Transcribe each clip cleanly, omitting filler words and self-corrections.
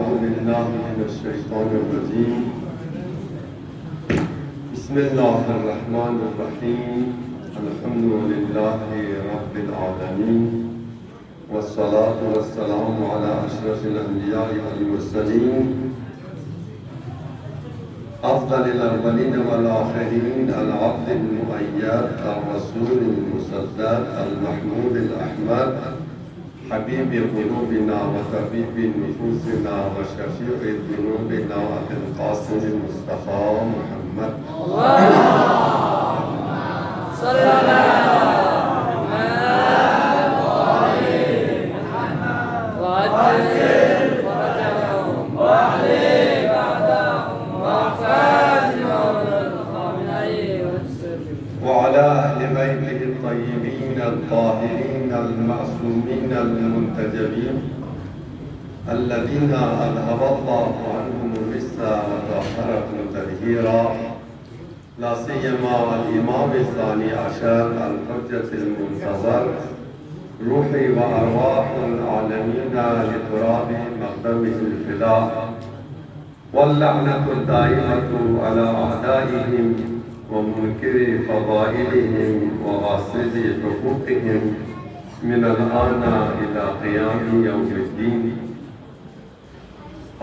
बिस्मिल्लाहिर्रहमानिर्रहीम। बिस्मिल्लाहिर्रहमानिर्रहीम। अल्हम्दुलिल्लाहि रब्बिल आलमीन वस्सलातु वस्सलामु अला अशरफिल अंबिया'i वल मुरसलीन अफ़ज़लिल अव्वलीन वल आख़िरीन अल अब्दिल मुअय्यद अर रसूलिल मुसद्दक़ अल महमूदिल अहमद हबीबि क़ुलूबिना व तबीबि नुफ़ूसिना व शफ़ीइ ज़ुनूबिना अबिल क़ासिमिल मुस्तफ़ा मुहम्मद वअला अहलि बैतिहि अत्तय्यबीन अत्ताहिरीन अल-मअसूमीन अल-मुंतजबीन अल्लज़ीना अज़हबल्लाहु अन्हुम रिस्सा व तहहरहुम तत्हीरा ला सियमा अल-इमाम अस-सानी अशर अल-हुज्जतुल मुंतज़र रूही व अरवाहुल आलमीन लितुराबि मक़दमिहिल फ़िदा वल्लअनतु दाइमतु अला अअदाइहिम वमुनकिरि फ़ज़ाइलिहिम व ग़ासिबि हुक़ूक़िहिम मिनल आना इला क़ियामि यौमिद्दीन।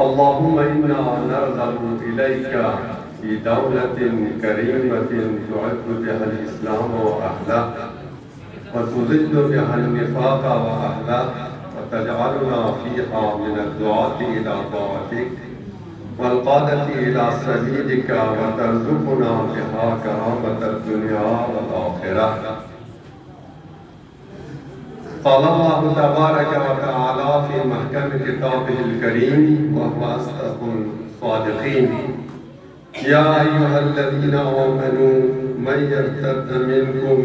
अल्लाहुम्मा इन्ना नरग़बु इलैका फ़ी दौलतिन करीमतिन तु'izzu बिहल इस्लाम व अहलह व तुज़िल्लु बिहल निफ़ाक़ व अहलह व तजअलुना फ़ीहा मिनद दुआति इला ताअतिक वल क़ादति इला सबीलिक व तर्ज़ुक़ुना बिहा करामतद दुनिया वल आख़िरह। क़ाल अल्लाहु तबारक व तआला फ़ी महकम किताबिहिल करीम व हुवा अस्दक़ुल सादिक़ीन। या अय्युहल्लज़ीना आमनू मन यर्तद्द मिनकुम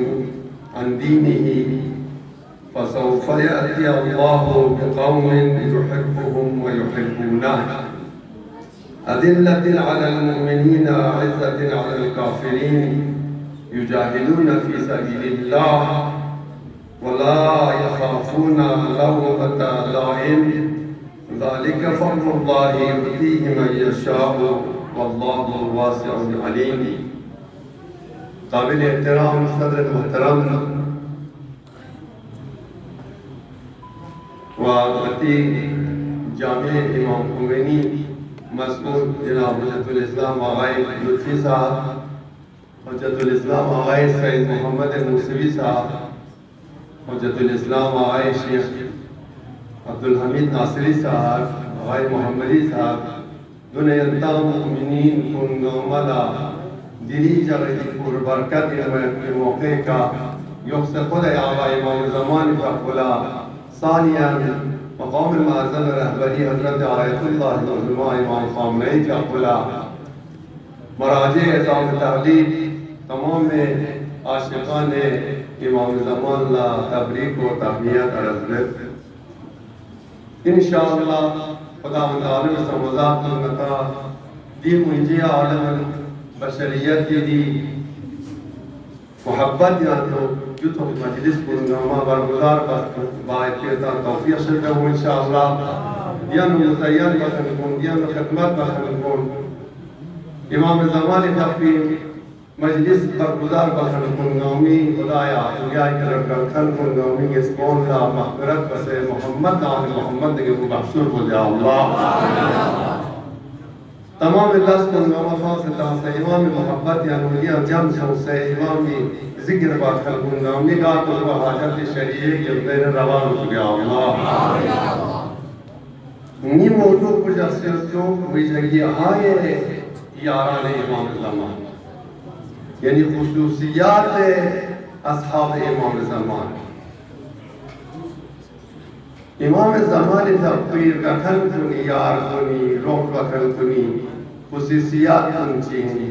अन दीनिही फसौफ़ यअती अल्लाहु बिक़ौमिन युहिब्बुहुम व युहिब्बूनह अज़िल्लतिन अलल मुमिनीना अइज़्ज़तिन अलल काफ़िरीन युजाहिदूना फ़ी सबीलिल्लाह व ला यख़ाफ़ूना लawmata लाइम ज़ालिका फ़ज़्लुल्लाहि यु'तीहि मन यशाअु वल्लाहु वासिउन अलीम। काबिल एहतराम सदर मुहतरम व अति जामे इमाम खुमैनी मज़कूर जनाब हुज्जतुल इस्लाम आग़ाए लुत्फ़ी साहब, हुज्जतुल इस्लाम आग़ाए सैयद मोहम्मद मूसवी साहब, हुज्जतुल इस्लाम आग़ाए शेख अब्दुल हमीद नासिरी साहब, आग़ाए मोहम्मदी साहब, दुनिया मुमिनीन कुन्नमला दिली जगह बरकत के मौके का युक्त खुद आबा इमाम ज़मान का खुला सानिया मक़ाम मुअज़्ज़म रहबरी हज़रत आयतुल्लाह ज़ुल्मा इमाम ख़ामनई का खुला मराजे एज़ाम तहलील तमाम में आशिक़ान इमाम ज़मान ला तबरीक व तहनियत अर्ज़ में इंशाअल्लाह खुदावंद आलम समज़ात नता दी मुझे आलम बशरियत की दी मोहब्बत या तो यूँ मजलिस पुरनामा बरगुज़ार बाइक़ता तौफ़ीक़ से कहूँ इंशाअल्लाह या मुज़य्यन बखन कौन या खिदमत बखन कौन इमाम ज़मान तक़रीम मजलिस बरगुज़ार बखन कौन नौमी खुदाया दुनिया के रखन कौन नौमी इस कौन ला मग़फ़िरत बसे मोहम्मद आल मोहम्मद के मुबशर हो जा अल्लाह तमाम दस को नौमा से तासे इमाम मोहब्बत या नूरिया जम से इमाम ज़िक्र बाखल नौमी का तो हाजत शरीय के मेरे रवान हो गया अल्लाह नी मौजू कुछ असर जो हुई जगह आए यारान इमाम ज़मान यानी खुसूसियात अस्हाब इमाम ज़मान इमाम ज़मान तक़रीर का खन कुनी यार कुनी रोक वखन कुनी खुसूसियात कुनी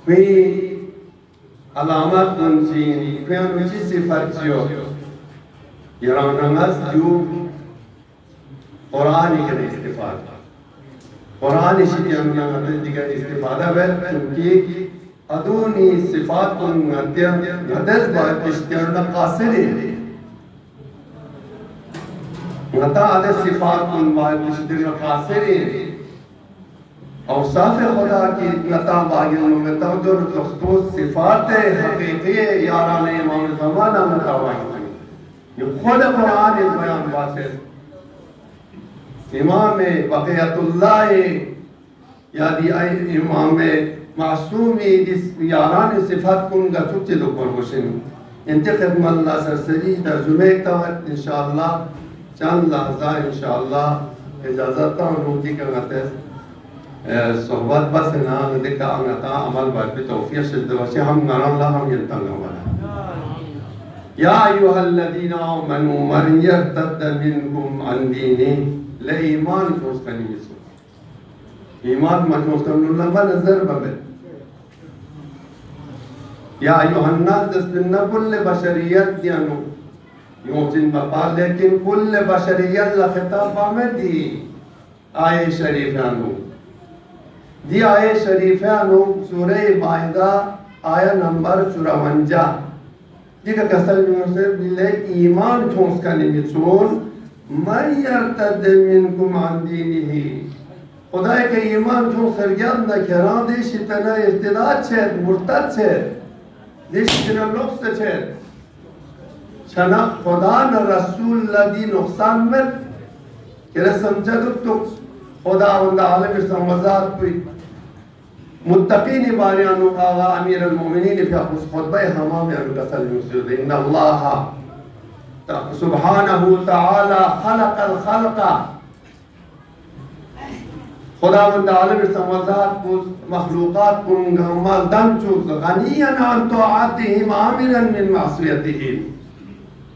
कोई अलामत कुनी कोई अनुची सिफत जो यारान नमाज जो कुरान के इस्तिफादा कुरान इसी अंदर दिगर इस्तिफादा है क्योंकि अदूनी सिफात को नत्य नदस बात इश्तियार कासिर ngata ada sifat kun wa kushdir khasirin Ausaf खुदा की लता बागियों में तवज्जो तो सिफात हकीकी यारान इमाम ज़माना में तवाई ये खुद कुरान इस बयान वासिल इमाम बक़ियतुल्लाह यादी इमाम मासूमी इस यारान सिफात कुन गचुचे दो परवशिन इंतखब मल्ला सरसरी तर्जुमे तवत इंशाअल्लाह चंद लहज़ा इंशाअल्लाह इजाज़त का रोटी का गतेस सोहबत बस ना देखा अंगता अमल बात पे तौफीक से दवासे हम नाराम ला हम यंतंग वाला या अय्युहल्लज़ीना आमनू मन यर्तद मिनकुम अन दीनि ले ईमान को उसका निमित्त ईमान मन को उसका नुल्लमा नजर बबे या अय्युहन्नास दस्बिन्ना कुल्ले बशरियत दियानु योजिन बपा लेकिन कुल्ले बशरियत ला खिताब में दी आए शरीफानु दी आये शरीफानु सूरह माइदा आया नंबर 54 जी का कसल में से ले ईमान ठोस का निमित्तोन मन यर्तद मिनकुम अन दीनिही खुदा के ईमान ठोस सरगम न करा देश इतना इर्तिदाद छे मुर्तद छे देश इतना नुक्स छे छना खुदा न रसूल लदी नुकसान में के समझा तो खुदा वंदा आलम समझात कोई मुत्तकीन बारियानु आगा अमीर अल-मोमिनीन फिर उस खुतबा हमा में अनकसल मुस्लिम इन्ना अल्लाह सुब्हानहु तआला खलक़ल खल्क़ा खुदावंद आलम समज़ात को मखलूक़ात को मर्दन चुज गनियन अन तआतिहिम आमिरन मिन मासियतिही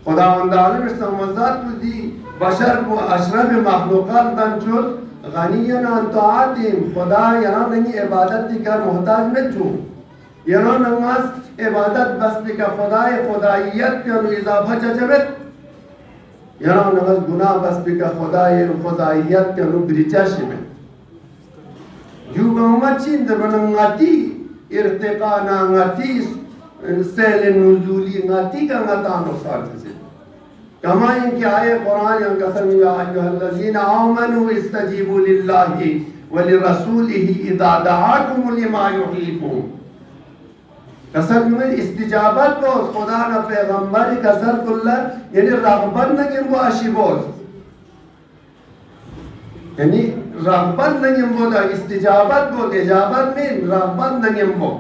खुदावंद आलम समज़ात को दी बशर को अशरफ मखलूक़ात दन चुज गनियन अन तआतिहिम खुदा यहाँ नहीं इबादत का मोहताज में चू यहाँ नमाज इबादत बस का खुदाए खुदाइयत के इजाफा चचबत यहाँ नमाज गुनाह बस का खुदाए खुदाइयत के ब्रिचाशी में juga macin terbang ngati irtiqa na ngati sel nuzuli ngati ka ngata no sarse kama in ki aye quran yang kasam ya ayyuhallazina amanu istajibu lillahi wa lirasulihi idha da'akum lima yuhibbu kasam में इस्तिजाबत को खुदा ना पैगंबर कसर कुल्ला यानी रगबत न कि वो आशिबोस यानी रगबत नहीं बोला इस्तिजाबत बोल इजाबत में रगबत नहीं बो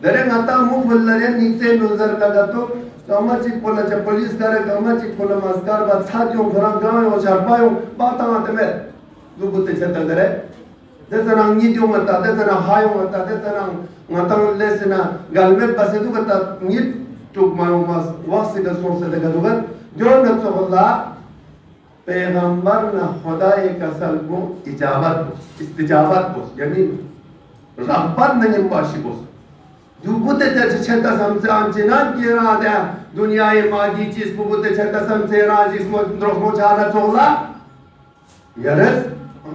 दरे ngata mu बोलरे नीचे नजर लगा तो कमाची पोला जब पुलिस करे कमाची पोला मस्कार बात साथियों घर गांव और छापायो बात आते में दो बुते छत दरे देसना नीतियो मत देसना हायो मत देसना ngata लेसना गलबे बसे दो कता नीत टुक मारो मस वासे का सोच से देखा दोगा जो न तो अल्लाह पैगंबर न खुदा एक असल को इजाबत इस्तिजाबत को यानी रगबत नहीं बाशी को जो बुते ते छता समसे आंचना किरा दे दुनिया ये मादी चीज को बुते छता समसे राज इसमें द्रोह जाना चोला यरस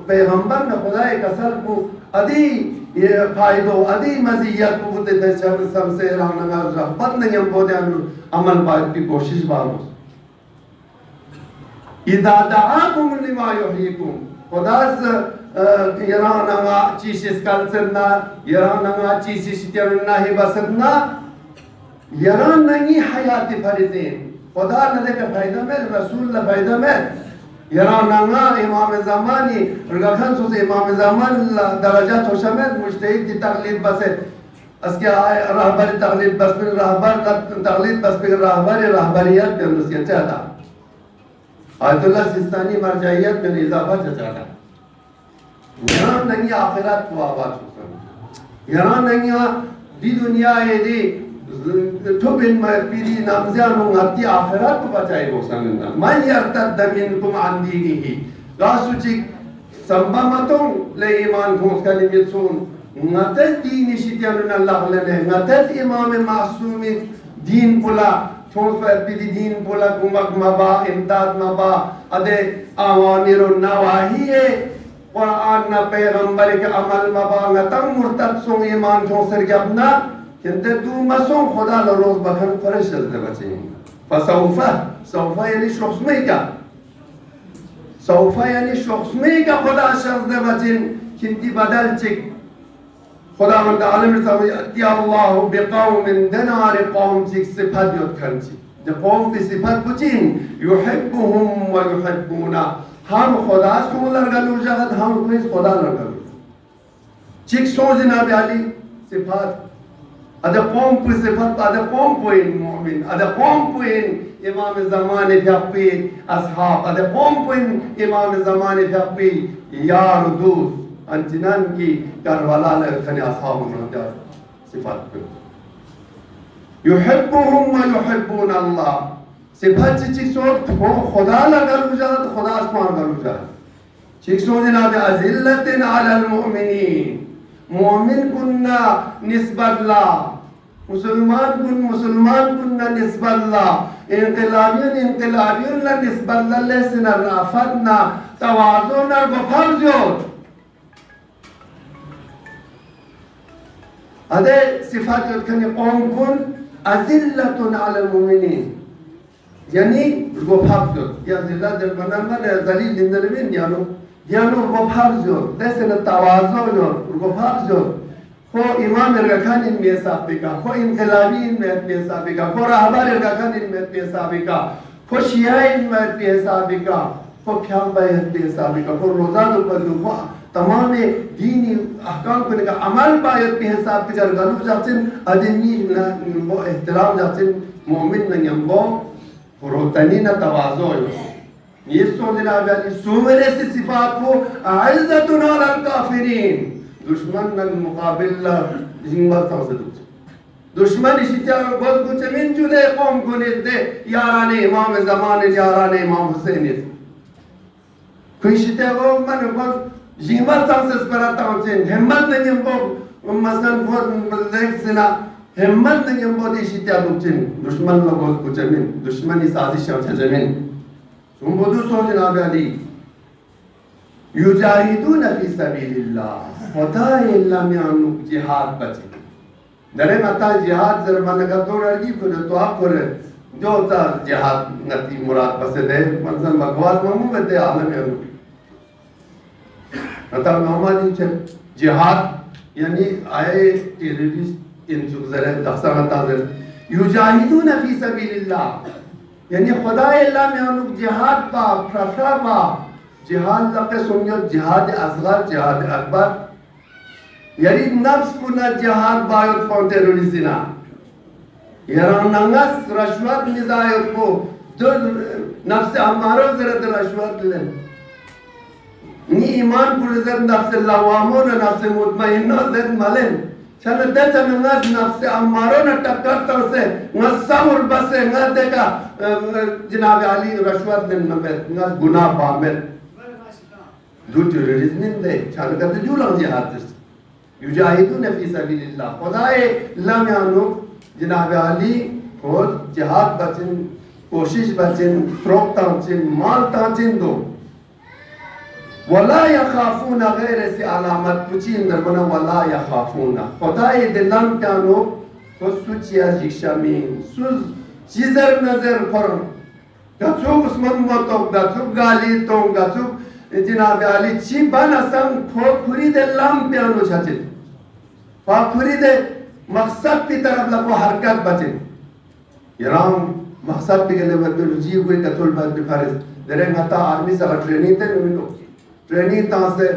पैगंबर न खुदा एक असल को अदी ये फायदो अदी मज़ियत को बुते ते समसे राना रगबत नहीं बोले अमल बात की कोशिश बारो इदा दआकुम लिमा युहयिकुम खुदास यराना चीज़ कल्चरना यराना चीज़ शित्यरना है बसना यराना नहीं हयाती फरिज़ें खुदा न दे का फायदा में रसूल न फायदा में यराना इमाम ज़मानी रगखन सुसे इमाम ज़मान दरजात होशमें मुज्तहिद की तकलीद बसे असके रहबर तकलीद बस में रहबर तकलीद बस में रहबर रहबरियत में नसीहत चाहता आयतुल्लाह सिस्तानी मरजाइयत में इजाफा चाहता यहाँ नहीं आखिरत को आवाज होता यहाँ नहीं दी दुनिया ये दी ठुबिन में पीरी नामज़ानों आती आखिरत को बचाए वो संगना मैं यर्तद मिनकुम अन दीनिही रासुचिक संबमतों ले ईमान को उसका निमित्त सुन नतज दीनी शित्यानुन अल्लाह लेने नतज इमाम मासूमी दीन पुला छोड़ पर पीरी दीन पुला गुमक मबा इम्दाद मबा अदे आवामिर नवाही है कुरान न पैगंबर के अमल मबा नतम मुर्तद सों ईमान छोड़ सर के अपना किंतु तू मसों खुदा लरोज बखन फरिश चलते बचे फसौफा सौफा यानी शख्स में क्या سوفا یعنی شخصمی که خدا شخص ده بچین کنتی بدل چک خدا من تعالیم رساوی اتی الله بقوم دنار قوم چک صفت یاد کنچی ده قوم به صفت بچین یحبهم و یحبونا هم خداست کمولر گلو جهد هم کویز خدا نگلو چک سو جناب علی صفت ada قوم پر صفت ada قوم پوین مؤمن ada قوم پوین امام زمان جاپی اصحاب ada قوم پوین امام زمان جاپی یار دوست انجنان کی کربلا لخنی اصحاب من صفات پر يحبهم ويحبون الله صفات چیک سوت خدا لگل جات خدا اسمان گل جات چیک سو جناب ازلت علی المؤمنین مؤمن كنا نسبة الله مسلمان كنا نسبة الله انقلابيون نسبة الله لسنا رافتنا توازونا بفرزيون هذا صفات يتكني قوم كن أذلة على المؤمنين يعني بفرزيون يا ذلة البنامة ذليل لندرمين یانو بفرزیون لسنا توازون بفرزیون خو امام ارگاکان این میسابقه خو انقلابی این میسابقه خو رهبر ارگاکان این میسابقه خو شیعه این میسابقه خو پیامبر این میسابقه خو روزان و بدو خو تمام دینی احکام کنه که عمل باید به حساب بگر گلو جاتن ادمی با احترام جاتن مؤمن نیم با روتنین توازون ये सोचना वाली सुमरे से सिफात को अइज़्ज़तुन अलल काफिरीन दुश्मन न मुकाबिला जिंगल तवसदु दुश्मन इशिता बहुत कुछ मिन जुले कौम को निदे याराने इमाम ज़माने याराने इमाम हुसैन कोई शिता वो मन बहुत जिंगल तवसद पर आता है हिम्मत नहीं हम को मसलन बहुत लेग सेना हिम्मत नहीं हम बहुत इशिता दुश्मन लोग बहुत कुछ मिन दुश्मनी साजिश है जमीन तुम बुद्धू सो जनाब अली युजाहिदून फी सबीलिल्लाह खुदा इल्ला मियानु जिहाद बचे दरे मता जिहाद जरमान का तो अर्जी को तो आप कर जो ता जिहाद नती मुराद बसे दे मंजर बकवास ममू में दे आलम में मता नॉर्मली जिहाद यानी आए टेररिस्ट इन जुगजरे दफ्सा मता युजाहिदून फी सबीलिल्लाह यानी खुदा अल्लाह में हम लोग जिहाद बा प्रफरा बा जिहाद लगे सुनियो जिहाद असगर जिहाद अकबर यानी नफ्स को न जिहाद बायोट फॉर टेररिस्टना यार नंगस रश्वत निजायत को दो नफ्स हमारो जरा रश्वत ले नी ईमान पर जर नफ्स लवामो न नफ्स मुतमइन्ना जर मलन चलो देता में नफ्स नफ्स हमारो न टक्कर तो से नसामुर बस न देखा जनाब अली रश्वत दिन में न गुनाह पामेल जो टेररिज्म दे चलो करते जो लग जिहाद युजाहिदून फी सबीलिल्लाह खुदाए लम यानो जनाब अली और जिहाद बचन कोशिश बचन फ्रोक तांचिन माल तांचिन दो वला यखाफून गैर से अलामत पुची नरमना वला यखाफून खुदाए दिलम यानो को सुचिया जिक्षामीन सुज चीजर नजर करन गचुक उस्मान मोतो गचुक गाली तो गचुक जनाब अली ची बन असम खो खुरी दे लम प्यानो छाचे पा खुरी दे मकसद की तरफ लको हरकत बचे यराम मकसद के लिए बदल जी हुए कतुल बद बिफारिस दरे ngata आर्मी से ट्रेनिंग ते नो ट्रेनिंग ता से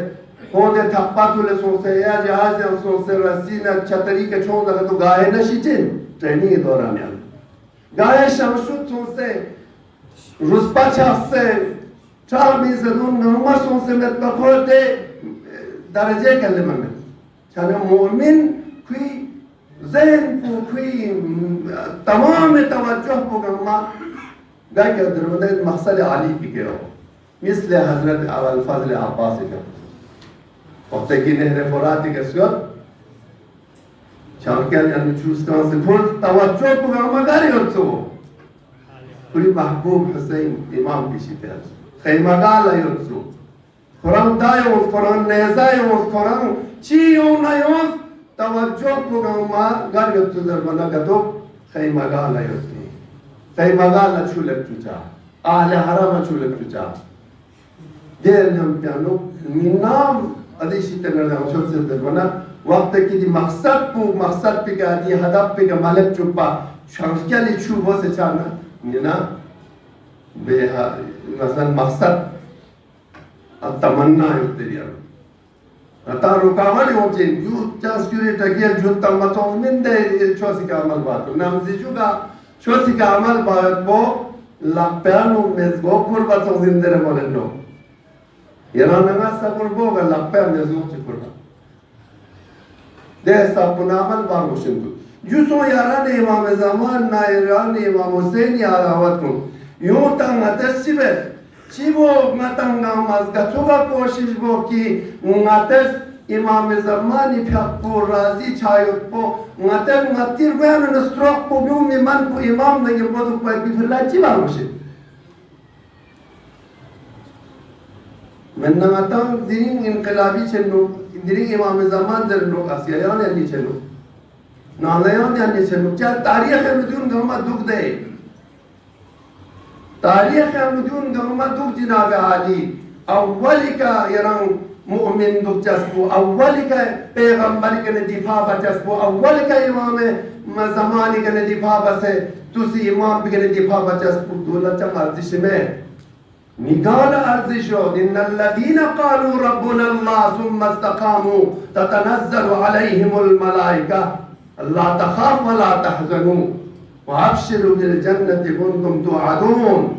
होंदे थप्पा तुले सोसे या जहाज से सोसे रसीना छतरी के छोड़ लगा तो गाहे न शीचे ट्रेनिंग के दौरान यार गाहे शमशुद सोसे रुस्पा छासे चार भी जरूर नमर सोसे में तकोते दर्जे कले में चलो मोमिन कोई ज़हन को कोई तमाम तवज्जो प्रोग्राम गाय के दरवाजे मकसद आली बिकेरो مثل حضرت اول فضل عباس کا وقتی که نهر فراتی که سیاد چارکل یعنی چوستان سے پھول توجه پروگرام گاری ہوتو پوری محبوب حسین امام کشی تیار خیمگال ہوتو قرآن دایوز قرآن نیزایوز قرآن چیون نیوز توجه پروگرام گاری ہوتو در بنا گدو خیمگال ہوتو خیمگال چولک چوچا اهل حرام چولک چوچا del हम पियानो मिनाम अदिशी तंगर हम शोध से दरवाना वक्त की दी मकसद पे का दी हदफ पे का मालक चुप्पा शंक्या ले चु वो से चाना मिना बेहा मसलन मकसद अब तमन्ना है तेरिया अता रुकावट हो जे यू चांस क्यूरे टकिया जो तमतो मिंदे चोसी का अमल बात नाम से जुगा चोसी का अमल बात बो la piano mezgo kurba to zindere molendo yana naga sa kurbo ga la piano mezgo ci kurba de sa punamal ba mushindu yuso yara ne imam zaman na iran imam Hussein yara watun yo tang atasibe chibo matanga mazga tuga koshish bo ki ngates imam zamani phappo razi chayot po ngatem ngatir gano na stroke po mi man po imam na yebodu po bifla chiba mushi menna matam dirin inqilabi chenno dirin imam zaman der log asiyan yani chenno nalayan yani chenno cha tarikh mudun gama duk de tarikh mudun gama duk jinab ali awwalika yaran Mumin दुख जस्बो अव्वल का पैगंबर के दिफा बचस्बो अव्वल का इमाम ज़माने के दिफा बसे तुसी इमाम के दिफा बचस्बो दौलत अर्जिश में निगाल अर्जिशो इन्नल्लज़ीना क़ालू रब्बुना अल्लाह सुम्मा इस्तक़ामू ततनज़्ज़लु अलैहिमुल मलाइका अल्ला तख़ाफ़ू व ला तहज़नू व अबशिरू बिल जन्नति कुंतुम तुअदून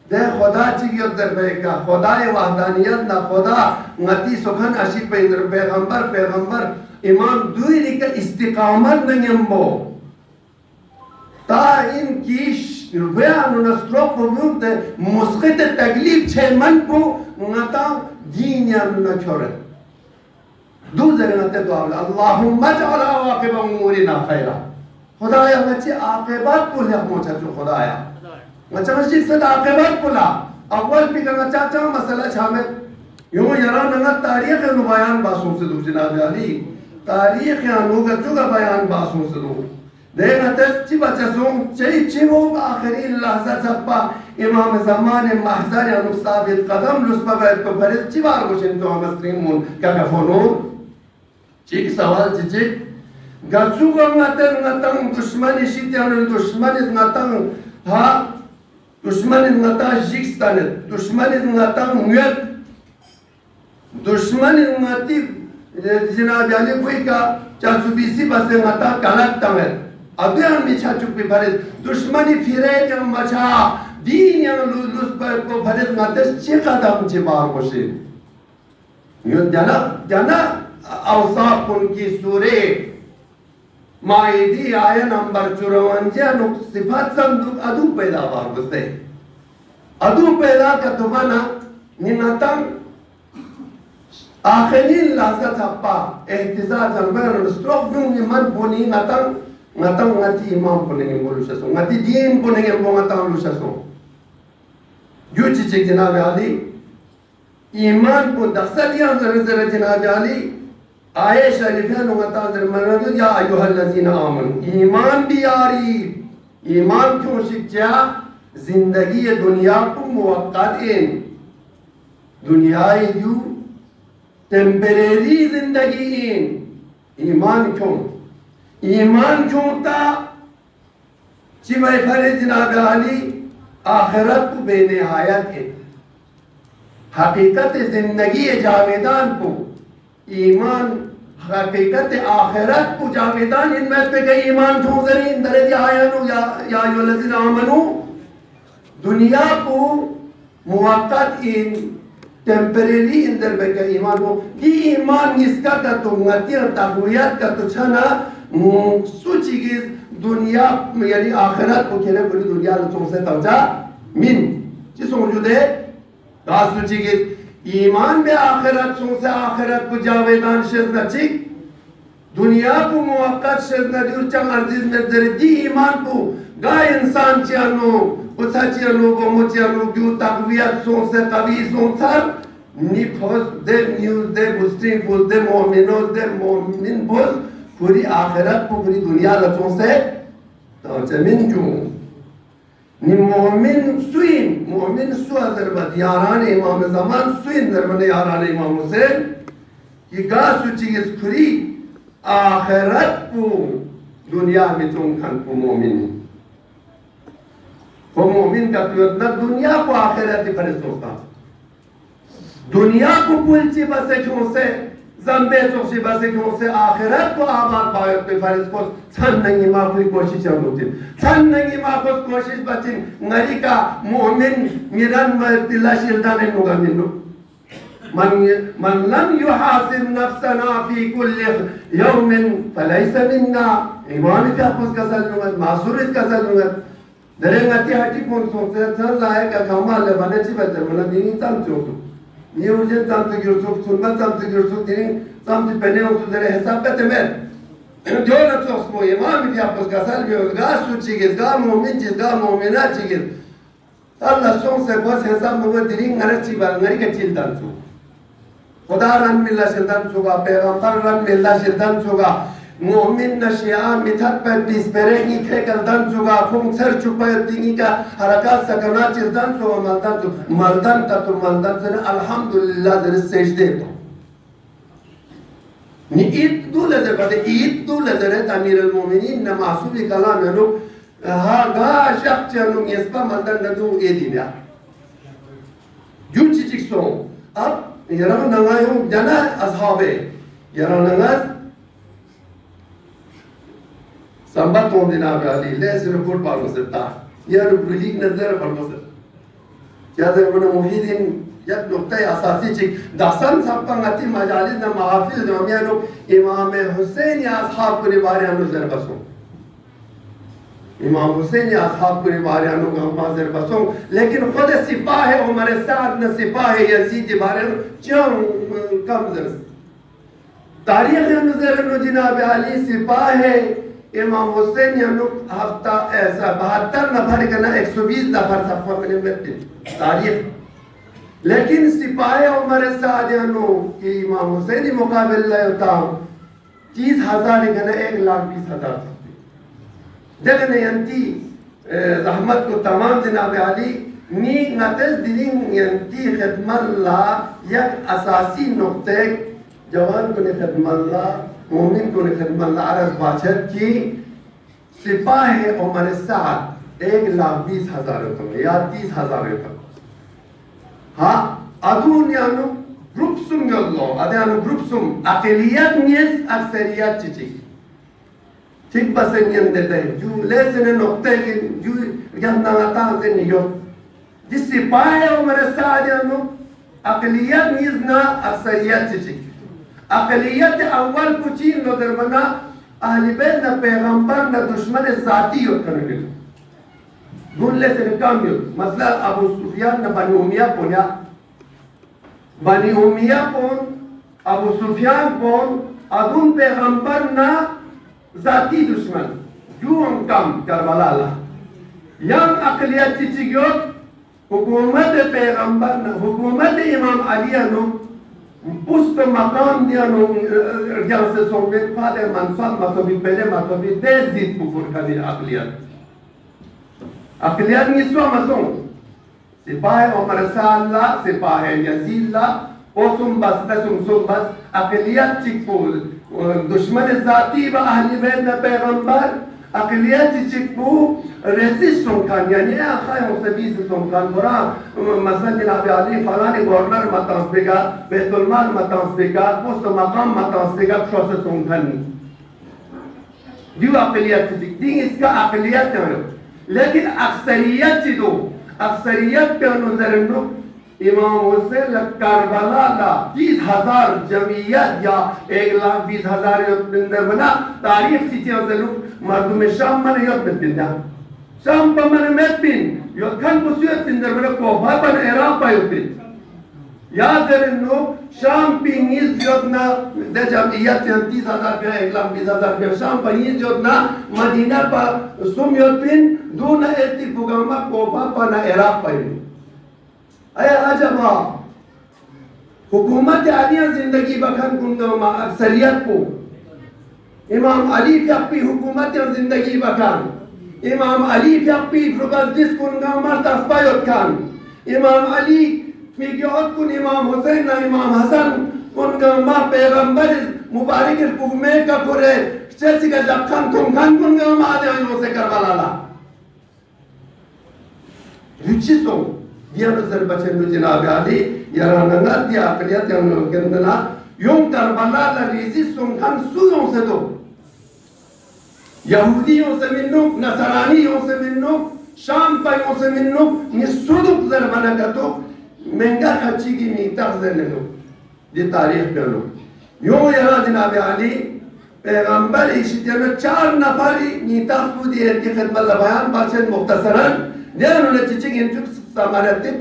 दे खुदा चिगियत दर बेका खुदाए वहदानियत ना खुदा ngati sokhan ashi पैगंबर इमाम दुई का इस्तिकामत नंगेम्बो ता इनकी रुबयानु नस्ट्रो प्रमुख मुस्कित तकलीफ छे मन को ngata दीनिया न छोरे दो जगह नते तो अल्लाहुम्मा जअल आवाक़िब उमूरिना खैरा खुदाया मचे आक़िबत को ले पहुंचा जो खुदाया macam masjid sada akibat pula awal pikir caca masalah camet yung yara nangat tarikh yang bayan basung se duk jinabi ali tarikh yang nuga juga bayan basung se duk deh atas ciba casung cai cibo akhiri lahzat sappa imam zaman mahzar yang nuk sabit qadam luspa bayat ko farid ciba argushin to muslimun kaka fonur cik sawal cicik gatsuga ngatang dushman ishit yang dushman ngatang ha दुश्मन ngata jikstan दुश्मन ngata nguyat दुश्मन ngati jinabi ali कोई का चासुबीसी बसे ngata गलत तंगे अबयान मिछा चुप्पी भरे दुश्मनी फिरे जम मचा दीन yang lulus पर को भरे ngata चिकदम चिबार कोशे यो जाना औसाफ उनकी सूरे माइदी आया नंबर 54 नुक सिफात संदूक अदू पैदावार बसे अदू पैदा का तुम्हारा निनातम आखिरी लाज़त हप्पा एहतिजाज अंबर स्ट्रोक दूंगी मन बोनी नतम ngati imam puningi bolushaso ngati din puningi ngata bolushaso yuchi chik jinabi ali iman pun daksaliyan zara jinabi ali आये शरीफिया नुगता दरमनदु या अय्युहल्लज़ीना आमनु ईमान भी यारी ईमान क्यों शिक्षा जिंदगी दुनिया को मुवक्कत इन दुनिया यू टेम्परेरी जिंदगी इन ईमान क्यों ता चिबाई फरे जनाब अली आखिरत को बेनिहायत है हकीकत जिंदगी जावेदान को ईमान हकीकत आखिरत को जावेदान इनमें पे गई ईमान ठोजरी दरजा आयनु या अय्युहल्लज़ीना आमनु दुनिया को मुवक्कत इन टेम्परेरी इंदर पे गई ईमान को ये ईमान इसका का तो ngati तक़वियत का तो छना सूची की दुनिया यानी आखिरत को खेले पूरी दुनिया लोगों से तवजा मिन जिस मौजूद है सूची की ईमान में आखिरत से आखिरत को जावेदान शेज़ना चिक दुनिया को मुवक्कत शेज़ना दिल चंग अर्जिज में जरिदी ईमान को गाय इंसान चियानो उसा चियानो गोमो चियानो क्यों तक़वियत से कभी सर निखोज दे न्यूज़ दे मुस्लिम बोल दे मोमिन बोल पूरी आखिरत को पूरी दुनिया लोगों से तो जमीन क्यों ni mo'min su azerbat yaran imam zaman suin derbane yaran imam Hüseyin ki gasu çiğiz kuri ahiret bu dünya mitun kan bu mo'min का ना दुनिया को आखिरत फरे सोचता दुनिया को पुलची बसे क्यों से जंबे चोशी बसे क्यों से आखिरत को आबाद पाए पे फरे को छन नहीं मां कोई कोशिश होती छन नहीं मां को कोशिश बचिन नरी का मोमिन मिरन में दिला शिलदान नुगा मिनो मन लम युहासिब नफ्सना फी कुल्ल यौम फलैस मिन्ना ईमान का पुस का सलनुगा मासूरित का सलनुगा dari ngati hati pun sosial layak agama lebanon sih betul mana dini tam cukup ini urgen tam tu gyurusuk sunat tam tu gyurusuk dini tam tu pene usul dari hesap betemer जो न तो उसको इमाम भी आपस का साल भी होगा सूची के गा मोमिन जिस गा मोमिना चिके अल्लाह सों से बस हिसाब में दीनी नरक चिबाल नरी के चिल्तान चु खुदा रन मिल्ला चिल्तान चुगा पैगंबर रन मिल्ला चिल्तान चुगा मोमिन नशिया मिथक पर डिस्पेरेगी के कलदान चुगा फुंसर चुपाय दिनी का हरकत सकना चिल्तान चुगा मलदान तब मलदान से अल्हम्दुलिल्लाह दर सजदे तो ni itu lazar pada itu lazar Amirul Mukminin na masuli kalam yanu ha ga shaq chanu yesba mandan nadu edina junchi chikso ab yaran nangayo jana ashabe yaran nangas sambat mondina ali les report balosetta ya rubulik nazar balosetta ya da bana muhidin یک نکته اساسی چی دستان سپنگتی مجالس نه محافل جامعه امام حسین یا اصحاب کو بارانو زر بسو امام حسین یا اصحاب کو بارانو گما زر بسو لیکن خود سپاه عمر سعد نے سپاه یزید بارانو چون کم زر تاریخ نظر نو جناب علی سپاه امام حسین یا نو ہفتہ ایسا 72 نفر کنا 120 نفر صفہ میں ملتے تاریخ लेकिन सिपाही उमर सादियानो कि इमाम हुसैनी मुकाबला होता 30,000 गने 1,20,000 देखने यंती रहमत को तमाम जनाब अली नी नतज दिन यंती खिदमत एक असासी नुक्ते जवान को खिदमत मोमिन को खिदमत अरज बाछर की सिपाही उमर साद 1,20,000 होता या 30,000 होता ها أدون يانو جروبسوم يالله أديانو جروبسوم أقليات نيس أكثريات تيجي تيك بس يندته جو لازم نقطة جو جننا نتاعن زنيو دي سبايا ومرسال يانو أقليات نيزنا أكثريات تيجي أقليات أول كوتشين لو درمنا أهل بيتنا پیغمبرنا دشمن ذاتي يوكرنه دون لسه نكمل مثلا ابو سفيان بني اميه punya بني اميه pun ابو سفيان pun adun पैगंबर ना ذاتی दुश्मन juang kam Karbala yang akliyat cicigiyot hukumat पैगंबर ना hukumat imam Ali anu post maqam dia anu yang sesuai pada manfaat matobi pele matobi dezit pupur kali akliyat अकलियत Niswa मसों सिपाही उमर साला सिपाही यजीला ओसुम बस अकलियत चिकपुल दुश्मन जाती व अहली बैत न पैगंबर अकलियत चिकपू रेजिस्टों कान यानी आखिर मुस्तबीज सोंकान बुरा मसलन जनाब अली फलानी गवर्नर मतंसबिगा बैतुल माल मतंसबिगा पोस्ट मकाम मतंसबिगा प्रोसेस सोंकान दियो अकलियत चिकदिंग इसका अकलियत है लेकिन अक्सरियत दो अक्सरियत पे नजर नो इमाम हुसैन करबला ला 30,000 जमीयत या 1,20,000 अंदर बना तारीख चीजें जलू मर्दों में शाम में यत बिंदा शाम पर मन में बिन यो खान पुसियत अंदर बना कोफा पर इराक पायोते याद करें नो शाम पिंगिस जोतना दे जमीयत 30,000 पे 1,20,000 पे शाम पिंगिस जोतना मदीना पर सुमियतिन दूना एती पुगामा कोफा पर इराक पायो अया अजबा हुकूमत आलिया जिंदगी बखन कुंदो मा अक्सरियत को इमाम अली की अपनी हुकूमत जिंदगी बखन Imam Ali yappi frugaldis kun gamar tasbayot kan. Imam Ali migyot kun Imam Hussein na Imam Hasan kun gamar pegambar mubarak pume ka pure chesi ka lakhan tungkan kun gamar ade ayo se Karbala. Richiso dia nazar bacen nu Janab Ali yarananga dia akliyat yang gendana yung Karbala la resistance kan suyon se do यहूदियों से मिन्नुक नसरानियों से मिन्नुक शाम पाइयों से मिन्नुक निस्सुदुक ज़रबना कतो महंगा खच्ची की मीता ज़रने लो ये तारीख पे लो यूं यहाँ जनाब आली पैगंबर इश्तिया में 4 नफरी मीता खुदी है कि खिदमत लबायान बाचन मुख्तसरन ये उन्होंने चिचिंग इंचुक समरतिब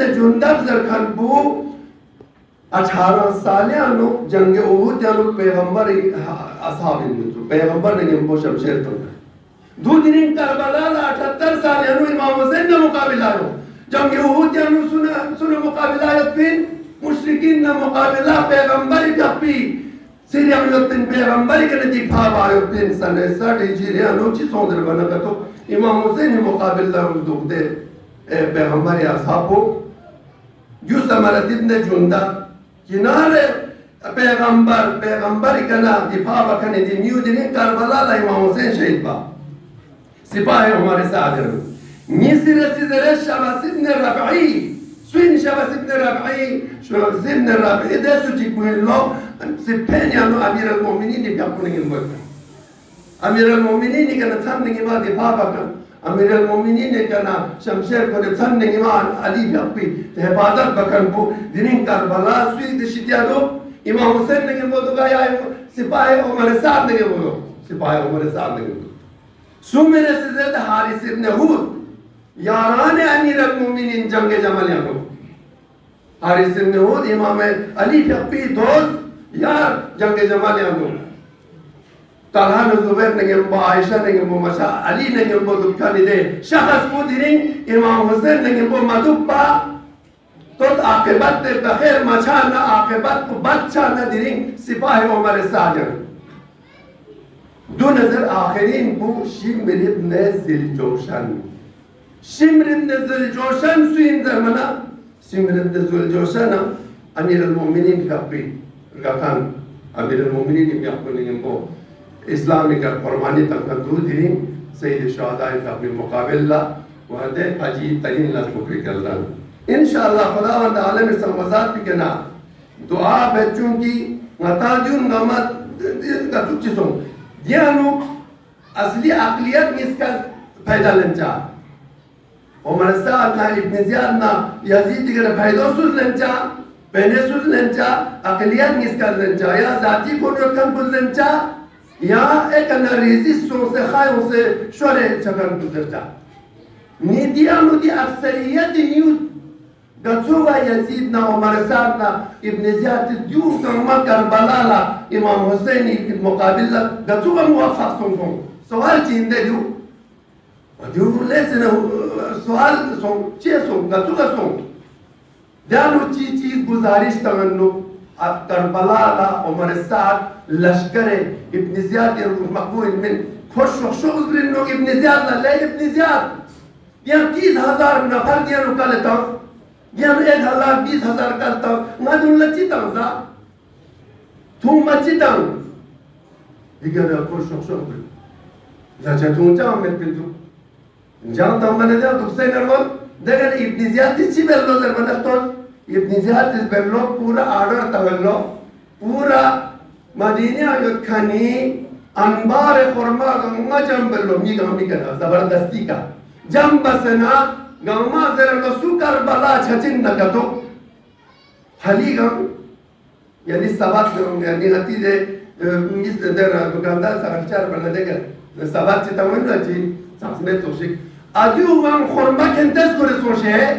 ने जुंदब ज़रखान बू 18 साल यानो जंग उहुद यानो पैगंबर असहाब इंदु पैगंबर ने वो शमशेर तो दो दिन करबला 78 साल यानो इमाम हुसैन ने मुकाबला लो जंग उहुद यानो सुना मुकाबला यतिन मुशरिकीन ने मुकाबला पैगंबर कपी सीरिया में यतिन पैगंबर के दिखा आयो तीन सन 60 हिजरी यानो ची सोंदर बना तो इमाम हुसैन ने मुकाबला दुख दे पैगंबर असहाबो जो समरतिब ने जुंदा किनारे पैगंबर कना दिफा बकने दी न्यू दिन करबला ला इमाम हुसैन शहीद बा सिपाही हमारे साथ हैं मिस्र से शबास इब्न रबई सुइन शबास इब्न रबई शबास इब्न रबई ده سوچي کوئلو سپهنیا نو امیر المؤمنین بیا پونگی مکن امیر المؤمنین کنا تھن نگی ما دفاع بکن امیر المؤمنین کنا شمشیر کو تھن نگی ما علی بیا حفاظت بکن بو دین کربلا سوی دشتیا دو امام حسین نگی بودو گیا سپاہی عمر صاحب نگی بودو سپاہی عمر صاحب نگی بودو سو میرے سے زیادہ حارث ابن ہود یاران امیر المؤمنین جنگ جمل یانو حارث ابن ہود امام علی بیا دوست یار جنگ جمل یانو طلحہ نے زبیر نے گمبو عائشہ نے گمبو مشا علی نے گمبو دکھانی دے شخص مدرین امام حسین نے گمبو مدوبا تو عاقبت بخیر مچانا عاقبت بچانا درین سپاہ عمر ساجن دو نظر آخرین بو شمر ابن زلجوشن شمر ابن زلجوشن سوین زرمنا شمر ابن زلجوشن امیر المؤمنین کپی گتان امیر المؤمنین کپی گمبو اسلامی کا قربانی تک دور دین سید الشہداء کا بھی مقابلہ وہدے عجیب ترین لطفی کرنا انشاءاللہ خداوند عالم سموزات بھی کنا دعا بچوں کی نتاجون غمت کا تو چیزوں دیانو اصلی عقلیت میں اس کا پیدا لنچا عمر سعد نا ابن زیاد نا یزید دیگر پیدا سوز لنچا پہنے سوز لنچا عقلیت میں اس کا لنچا یا ذاتی کنوکن بل لنچا یا ایک ریزیستوں سے خائیوں سے شورے چکن گزرتا نیدیانو دی اکثریت نیو گچوگا یزید نا عمر سعد نا ابن زیاد دیو کنما کربلا لا امام حسینی مقابل گچوگا موفق سنگوں سوال چیندے دیو دیو لیسن سوال سن چی سن گچوگا سن دیانو چیز گزارش تغنو کربلا لا عمر سعد لشکر ابن زیاد مقبول من خوش شغل برنو ابن زیاد لا لے ابن زیاد بیان 30,000 نفر دیانو کالتا بیان 1,20,000 کالتا نادون لچی تانزا تون مچی تان دیگر خوش شغل برنو لچا تون جام میں پلتو جام تام منے دیا دوسرے نرمال دیگر ابن زیاد چی بلو زرمن اختور ابن زیاد بلو پورا آرڈر تغلو پورا مدینہ آیت کھانی انبار خورما گنگا جنبلو می گامی کنا زبردستی کا جنب بسنا گاما زرنگا سو کربلا چھچن نکتو حلی گم یعنی سبات گرم یعنی غتی دے میز در دکاندار سرکچار بنا دے گر سبات چیتا ہوئی نا چی ساسمت سوشک آدیو گام خورما کنتس کرے سوشے ہے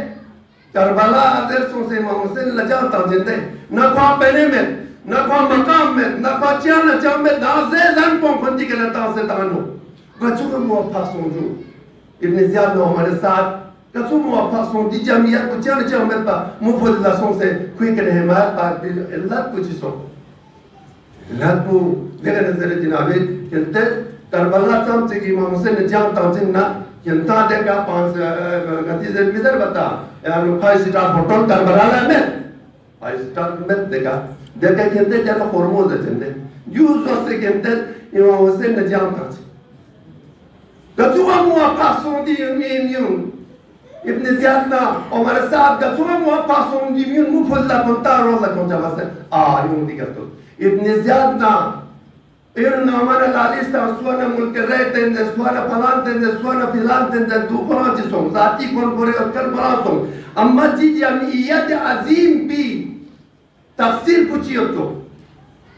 کربلا آدھر سوشے امام حسین لجا تاجن دے نکوان پہنے میں نکوان مقام میں نکوان چیانا چاہم میں نازے زن پون کھنتی کے لتا سے تانو گچو کا موفق سونجو ابن زیاد نے ہمارے ساتھ گچو موفق سون دی جمعیت کو چیانا چاہم میں پا مفل لسوں سے کوئی کرے حمایت پاک بھی اللہ کو چیسوں اللہ کو دیگر نظر جنابی کہتے करबला चम से की इमाम हुसैन ने जान ताजिन ना यंता देखा 5 गति से मिदर बता यार 5 स्टार होटल करबला में 5 स्टार में देखा कि अंदर जरा हॉर्मोन है चंदे यूज से के अंदर इमाम हुसैन ने जान ताजिन कचुआ मुआ पासों दी यूं Ibn Ziyad na Omar Saad ga tuma mu paso di mi mu folla contaro la conjavase ri di gatto Ibn Ziyad na irna mana la lista suona mulkerete de suona palante de suona filante de du conosci son zati con pore carbarato amma ji jamiyat azim bi tafsir puchiyotto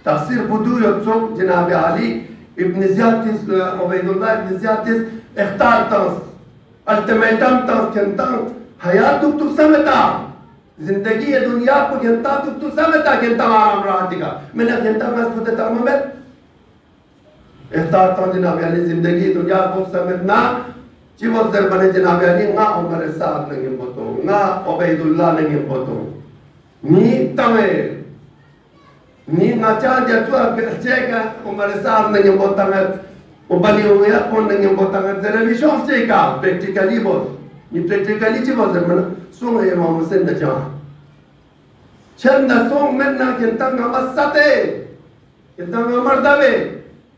tafsir buduyotto Janabi Ali Ibn Ziyad tis Ubaydullah Ibn Ziyad tis ikhtar tas ultimatum तक जनता हयात तो समझता जिंदगी ये दुनिया को जनता तो समझता जनता आराम राहत का मैंने जनता में खुद तमाम में इख्तार तो जनाब अली जिंदगी दुनिया को समझना जीवन दर बने जनाब अली ना उमर साहब नहीं बोतो ना उबैदुल्लाह नहीं बोतो नी तमे नी नाचा जतुआ चेका उमर साहब नहीं बोता मैं Ubali huya kon nang botang television cheka practically bos ni practically chi bos mana song ye Imam Hussein da cha chanda song men na kenta ngamasate kenta ngamardave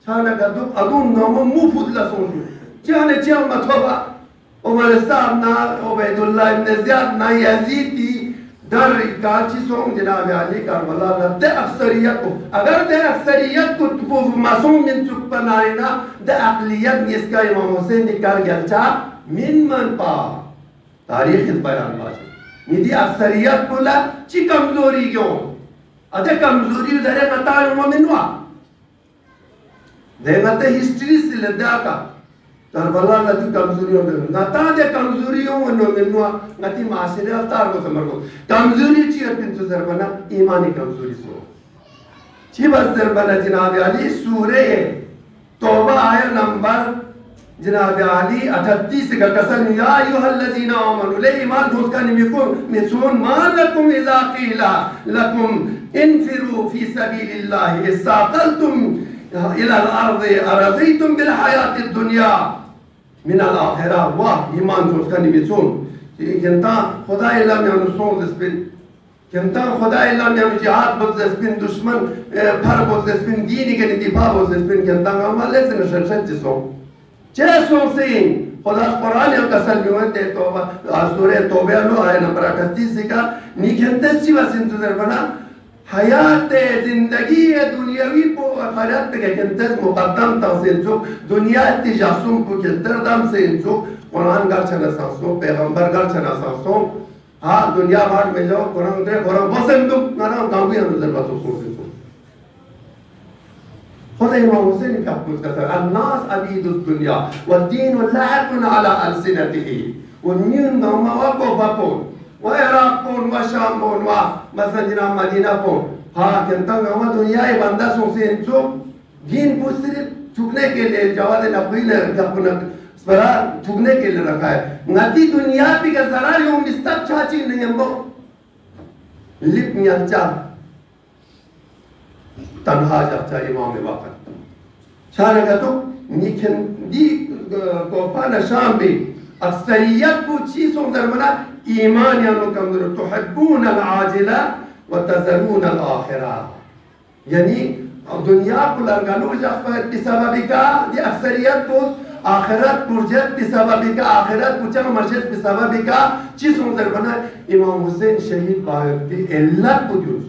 chana ga du adun ngam mu fudla song chane chiam mathoba Umar Saab na Ubaydullah ibn Ziyad na Yazidi در काची सोम जनाब Ali Karbala दे अक्सरियत को अगर दे अक्सरियत को तो मासूम min चुप बनाना दे अकलियत इसका इमाम हुसैन निकाल गया min मन पा तारीख बयान बाजी निधि अक्सरियत बोला ची कमजोरी क्यों अदे कमजोरी दरे मता मोमिनवा दे मते हिस्ट्री से लदा का करबला नदी कमजोरियों में नता दे कमजोरियों नो मिलवा नती माशरे अवतार को समर को कमजोरी ची अपन तो जरबना ईमानी कमजोरी सो ची बस जरबना जनाब अली सूरे तौबा आया नंबर जनाब अली 38 का कसम या अय्युहल्लज़ीना आमनू ले ईमान दोस्त का निमिको मिसून मा लकुम इज़ा क़ीला लकुम इनफिरू फी सबीलिल्लाह इस्ताक़लतुम इला अल-अर्ज़ अरज़ीतुम बिल हयातिद दुनिया min al-akhirah wa iman to skani mitsun kenta khuda illa me anuson despin kenta khuda illa me jihad boz despin dushman par boz despin dini ke difa boz despin kenta amal lesne shalshan tiso cheso sin khuda quran ya kasal biwante toba sura toba no ay number 38 ka ni kenta chiwa sin tuzar bana حیات زندگی دنیاوی کو آخرت पे कहते मुकद्दम तौसील जो दुनिया तिजासुम को कहते दम से जो कुरान गाल चना सांसों पैगंबर गाल चना सांसों हाँ दुनिया भाग में जाओ कुरान दे कुरान बसम तुम ना गांव भी अंदर बातों सोचते हो खुदा इमाम हुसैन का कुछ कहता है अन्नास अबीदुद दुनिया वद्दीन लाअकुन अला अलसिनतिही वन्यून नौमा वको बकोन वइराक़ुन वशामुन व मसजिद मदीना को हाँ कहता हूँ दुनिया ये बंदा सोचे जो दीन को सिर्फ छुपने के लिए जवाद नबी ने अपना सरा छुपने के लिए रखा है नती दुनिया भी का जरा यूं मिस्तर चाची नहीं हम लिप मियांचा तन्हा जाता इमाम वक़्त शान का तो निखन दी को पाना शाम भी अक्सरियत को चीज़ों दरमना ईमान या लो कमजोर तुहिब्बून अल-आजिला व तज़रून अल-आखिरा यानी दुनिया को लगानो जाफर बिसबबिका दी अक्सरियत को आखिरत पुरजत बिसबबिका आखिरत पुचा मर्जत बिसबबिका चीज़ों दरमना इमाम हुसैन शहीद बाग की इल्लत वजूद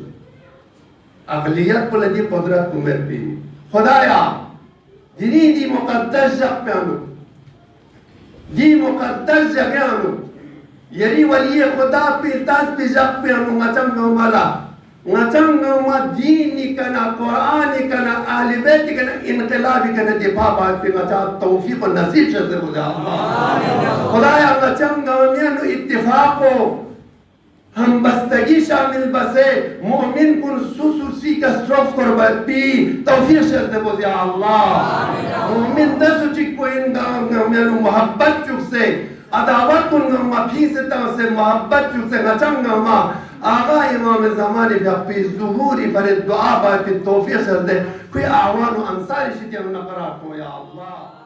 अक़लियत को लगी कुदरत उम्र भी खुदाया जिनी दी मुक़द्दस जग पे आनो दी मुक़द्दस जगह आनो यरी वली खुदा पे ताज पे जग पे आनो ngacam ngomala ngacam ngoma dini kana Qur'ani kana ahli bait kana inqilabi kana difa baat पे ngacam तौफीक और नसीब से खुदा खुदाया ngacam ngomia no इत्तिफाको हम बस्तगी शामिल बसे मोमिन कुन सुसुसी का स्ट्रोक करबत भी तौफीक से बोले अल्लाह मोमिन दसु चिक को इन में मोहब्बत चुक से अदावत कुन मा भी से ता से मोहब्बत चुक से ngacam ngama आगा इमाम ज़मानी भी ज़ुहूरी पर दुआ पर तौफीक दे कोई आवान अंसारी शितियां न करा को या अल्लाह